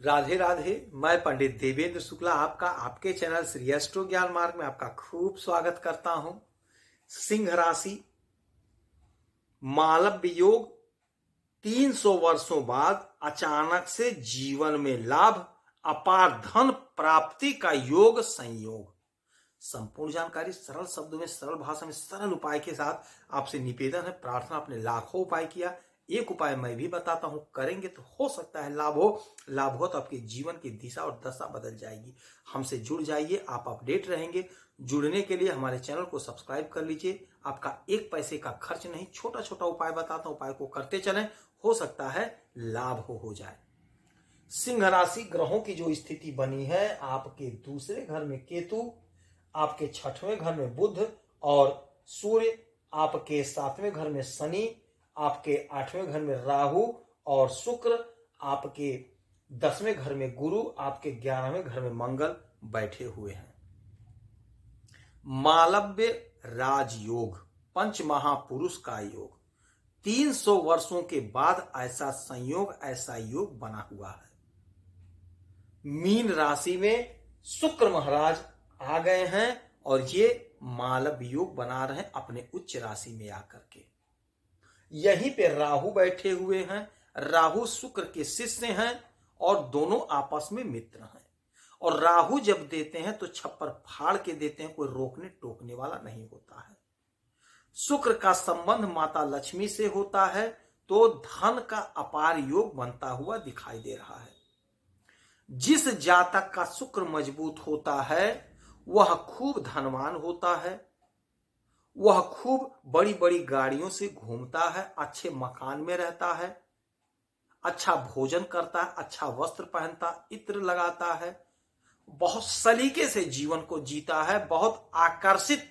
राधे राधे। मैं पंडित देवेंद्र शुक्ला आपका आपके चैनल श्री एस्ट्रो ज्ञान मार्ग में आपका खूब स्वागत करता हूं। सिंह राशि, मालव्य योग, 300 वर्षों बाद अचानक से जीवन में लाभ, अपार धन प्राप्ति का योग संयोग। संपूर्ण जानकारी सरल शब्दों में, सरल भाषा में, सरल उपाय के साथ आपसे निवेदन है, प्रार्थना। आपने लाखों उपाय किया, एक उपाय मैं भी बताता हूं, करेंगे तो हो सकता है लाभ हो तो आपके जीवन की दिशा और दशा बदल जाएगी। हमसे जुड़ जाइए, आप अपडेट रहेंगे। जुड़ने के लिए हमारे चैनल को सब्सक्राइब कर लीजिए। आपका एक पैसे का खर्च नहीं, छोटा छोटा उपाय बताता हूं, उपाय को करते चलें, हो सकता है लाभ हो जाए। सिंह राशि, ग्रहों की जो स्थिति बनी है, आपके दूसरे घर में केतु, आपके छठवें घर में बुध और सूर्य, आपके सातवें घर में शनि, आपके आठवें घर में राहु और शुक्र, आपके 10वें घर में गुरु, आपके 11वें घर में मंगल बैठे हुए हैं। मालव्य राजयोग, पंच महापुरुष का योग, 300 वर्षों के बाद ऐसा संयोग, ऐसा योग बना हुआ है। मीन राशि में शुक्र महाराज आ गए हैं और ये मालव्य योग बना रहे हैं अपने उच्च राशि में आकर के। यहीं पे राहु बैठे हुए हैं। राहु शुक्र के शिष्य हैं और दोनों आपस में मित्र हैं। और राहु जब देते हैं तो छप्पर फाड़ के देते हैं, कोई रोकने टोकने वाला नहीं होता है। शुक्र का संबंध माता लक्ष्मी से होता है, तो धन का अपार योग बनता हुआ दिखाई दे रहा है। जिस जातक का शुक्र मजबूत होता है वह खूब धनवान होता है, वह खूब बड़ी बड़ी गाड़ियों से घूमता है, अच्छे मकान में रहता है, अच्छा भोजन करता है, अच्छा वस्त्र पहनता, इत्र लगाता है, बहुत सलीके से जीवन को जीता है, बहुत आकर्षित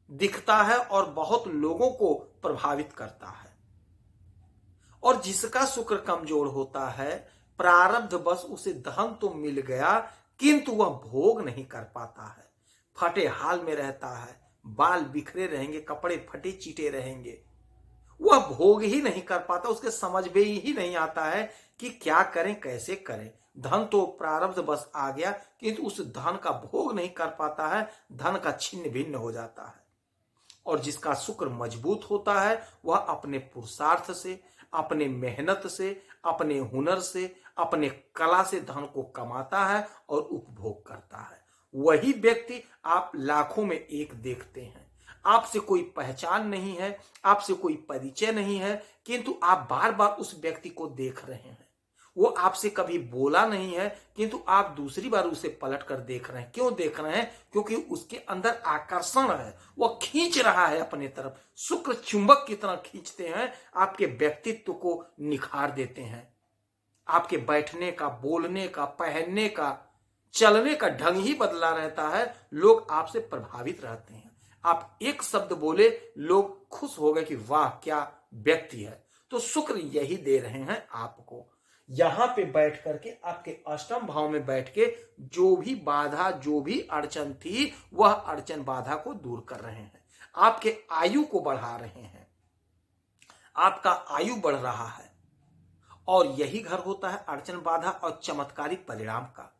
दिखता है और बहुत लोगों को प्रभावित करता है। और जिसका शुक्र कमजोर होता है, प्रारब्ध बस उसे धन तो मिल गया किंतु वह भोग नहीं कर पाता है, फटे हाल में रहता है, बाल बिखरे रहेंगे, कपड़े फटे चीटे रहेंगे, वह भोग ही नहीं कर पाता। उसके समझ में ही नहीं आता है कि क्या करें, कैसे करें। धन तो प्रारब्ध बस आ गया किंतु उस धन का भोग नहीं कर पाता है, धन का छिन्न भिन्न हो जाता है। और जिसका शुक्र मजबूत होता है वह अपने पुरुषार्थ से, अपने मेहनत से, अपने हुनर से, अपने कला से धन को कमाता है और उपभोग करता है। वही व्यक्ति आप लाखों में एक देखते हैं, आपसे कोई पहचान नहीं है, आपसे कोई परिचय नहीं है, किंतु आप बार बार उस व्यक्ति को देख रहे हैं। वो आपसे कभी बोला नहीं है किंतु आप दूसरी बार उसे पलट कर देख रहे हैं। क्यों देख रहे हैं? क्योंकि उसके अंदर आकर्षण है, वह खींच रहा है अपने तरफ। शुक्र चुंबक की तरह खींचते हैं, आपके व्यक्तित्व को निखार देते हैं। आपके बैठने का, बोलने का, पहनने का, चलने का ढंग ही बदला रहता है, लोग आपसे प्रभावित रहते हैं। आप एक शब्द बोले, लोग खुश हो गए कि वाह क्या व्यक्ति है। तो शुक्र यही दे रहे हैं आपको। यहां पे बैठ करके, आपके अष्टम भाव में बैठ के जो भी बाधा, जो भी अड़चन थी, वह अड़चन बाधा को दूर कर रहे हैं, आपके आयु को बढ़ा रहे हैं, आपका आयु बढ़ रहा है। और यही घर होता है अड़चन, बाधा और चमत्कारिक परिणाम का।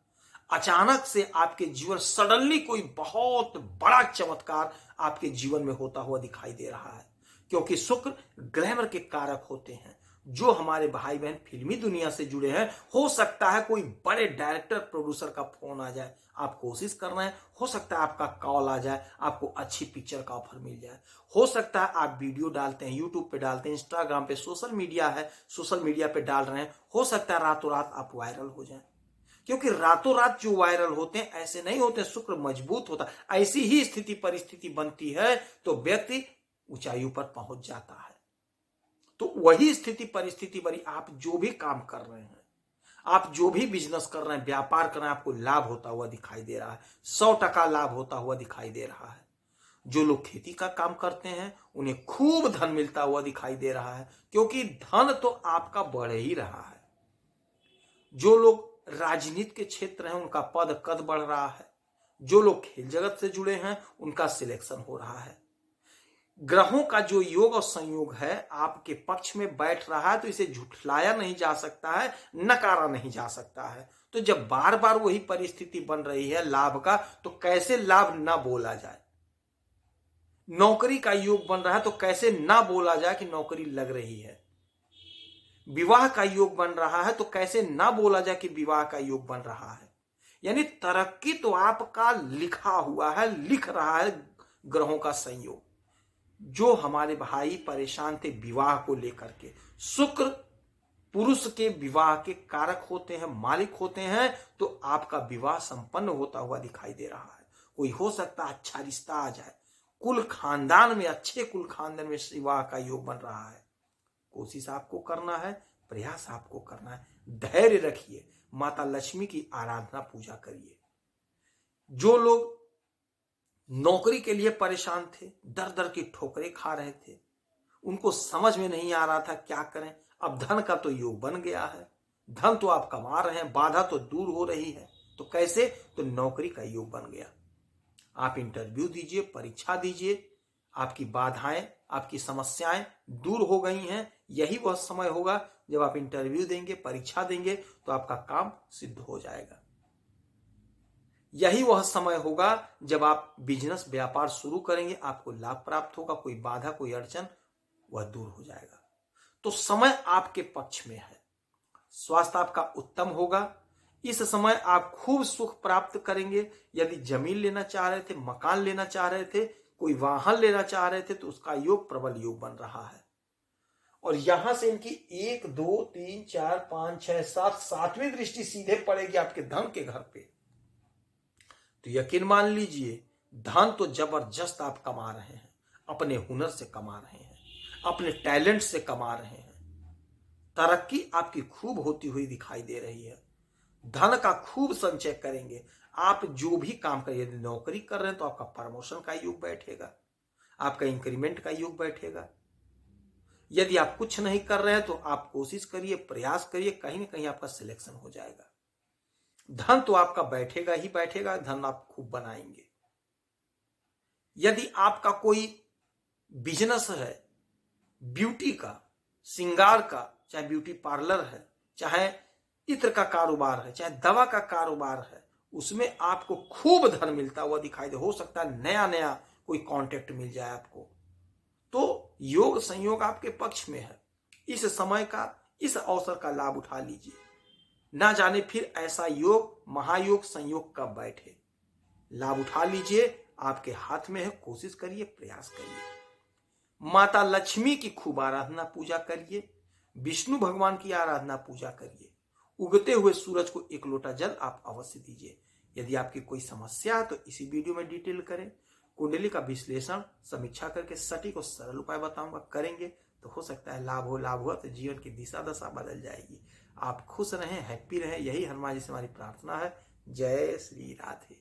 अचानक से आपके जीवन, सडनली कोई बहुत बड़ा चमत्कार आपके जीवन में होता हुआ दिखाई दे रहा है। क्योंकि शुक्र ग्लैमर के कारक होते हैं। जो हमारे भाई बहन फिल्मी दुनिया से जुड़े हैं, हो सकता है कोई बड़े डायरेक्टर प्रोड्यूसर का फोन आ जाए, आप कोशिश कर रहे हैं, हो सकता है आपका कॉल आ जाए, आपको अच्छी पिक्चर का ऑफर मिल जाए। हो सकता है आप वीडियो डालते हैं, यूट्यूब पे डालते हैं, इंस्टाग्राम पे, सोशल मीडिया है, सोशल मीडिया पे डाल रहे हैं, हो सकता है रातों रात आप वायरल हो जाए। क्योंकि रातों रात जो वायरल होते हैं ऐसे नहीं होते, शुक्र मजबूत होता है। ऐसी ही स्थिति परिस्थिति बनती है तो व्यक्ति ऊंचाइयों पर पहुंच जाता है। तो वही स्थिति परिस्थिति बनी। आप जो भी काम कर रहे हैं, आप जो भी बिजनेस कर रहे हैं, व्यापार कर रहे हैं, आपको लाभ होता हुआ दिखाई दे रहा है, 100% लाभ होता हुआ दिखाई दे रहा है। जो लोग खेती का काम करते हैं उन्हें खूब धन मिलता हुआ दिखाई दे रहा है, क्योंकि धन तो आपका बढ़ ही रहा है। जो लोग राजनीति के क्षेत्र हैं उनका पद कद बढ़ रहा है। जो लोग खेल जगत से जुड़े हैं उनका सिलेक्शन हो रहा है। ग्रहों का जो योग और संयोग है आपके पक्ष में बैठ रहा है, तो इसे झुठलाया नहीं जा सकता है, नकारा नहीं जा सकता है। तो जब बार बार वही परिस्थिति बन रही है लाभ का, तो कैसे लाभ ना बोला जाए। नौकरी का योग बन रहा है, तो कैसे ना बोला जाए कि नौकरी लग रही है। विवाह का योग बन रहा है, तो कैसे ना बोला जाए कि विवाह का योग बन रहा है। यानी तरक्की तो आपका लिखा हुआ है, लिख रहा है ग्रहों का संयोग। जो हमारे भाई परेशान थे विवाह को लेकर के, शुक्र पुरुष के विवाह के कारक होते हैं, मालिक होते हैं, तो आपका विवाह संपन्न होता हुआ दिखाई दे रहा है। कोई हो सकता है अच्छा रिश्ता आ जाए, कुल खानदान में, अच्छे कुल खानदान में विवाह का योग बन रहा है। कोशिश आपको करना है, प्रयास आपको करना है, धैर्य रखिए, माता लक्ष्मी की आराधना पूजा करिए। जो लोग नौकरी के लिए परेशान थे, दर दर की ठोकरें खा रहे थे, उनको समझ में नहीं आ रहा था क्या करें। अब धन का तो योग बन गया है, धन तो आप कमा रहे हैं, बाधा तो दूर हो रही है, तो कैसे, तो नौकरी का योग बन गया। आप इंटरव्यू दीजिए, परीक्षा दीजिए, आपकी बाधाएं, आपकी समस्याएं दूर हो गई हैं। यही वह समय होगा जब आप इंटरव्यू देंगे, परीक्षा देंगे, तो आपका काम सिद्ध हो जाएगा। यही वह समय होगा जब आप बिजनेस व्यापार शुरू करेंगे, आपको लाभ प्राप्त होगा, कोई बाधा, कोई अड़चन वह दूर हो जाएगा। तो समय आपके पक्ष में है, स्वास्थ्य आपका उत्तम होगा। इस समय आप खूब सुख प्राप्त करेंगे। यदि जमीन लेना चाह रहे थे, मकान लेना चाह रहे थे, कोई वाहन लेना चाह रहे थे, तो उसका योग प्रबल योग बन रहा है। और यहां से इनकी 1 2 3 4 5 6 7 सातवीं दृष्टि सीधे पड़ेगी आपके धन के घर पे। तो यकीन मान लीजिए, धन तो जबरदस्त आप कमा रहे हैं, अपने हुनर से कमा रहे हैं, अपने टैलेंट से कमा रहे हैं। तरक्की आपकी खूब होती हुई दिखाई दे रही है। धन का खूब संचय करेंगे। आप जो भी काम करें, यदि नौकरी कर रहे हैं तो आपका प्रमोशन का योग बैठेगा, आपका इंक्रीमेंट का योग बैठेगा। यदि आप कुछ नहीं कर रहे हैं तो आप कोशिश करिए, प्रयास करिए, कहीं ना कहीं आपका सिलेक्शन हो जाएगा। धन तो आपका बैठेगा ही बैठेगा, धन आप खूब बनाएंगे। यदि आपका कोई बिजनेस है, ब्यूटी का, श्रृंगार का, चाहे ब्यूटी पार्लर है, चाहे इत्र का कारोबार है, चाहे दवा का कारोबार है, उसमें आपको खूब धन मिलता हुआ दिखाई दे। हो सकता है नया नया कोई कॉन्टेक्ट मिल जाए आपको। तो योग संयोग आपके पक्ष में है। इस समय का, इस अवसर का लाभ उठा लीजिए। ना जाने फिर ऐसा योग, महायोग, संयोग कब बैठे। लाभ उठा लीजिए, आपके हाथ में है। कोशिश करिए, प्रयास करिए। माता लक्ष्मी की खूब आराधना पूजा करिए, विष्णु भगवान की आराधना पूजा करिए। उगते हुए सूरज को 1 लोटा जल आप अवश्य दीजिए। यदि आपकी कोई समस्या है तो इसी वीडियो में डिटेल करें। कुंडली का विश्लेषण, समीक्षा करके सटीक और सरल उपाय बताऊंगा, करेंगे तो हो सकता है लाभ हुआ तो जीवन की दिशा दशा बदल जाएगी। आप खुश रहें, हैप्पी रहें, यही हनुमान जी से हमारी प्रार्थना है। जय श्री राधे।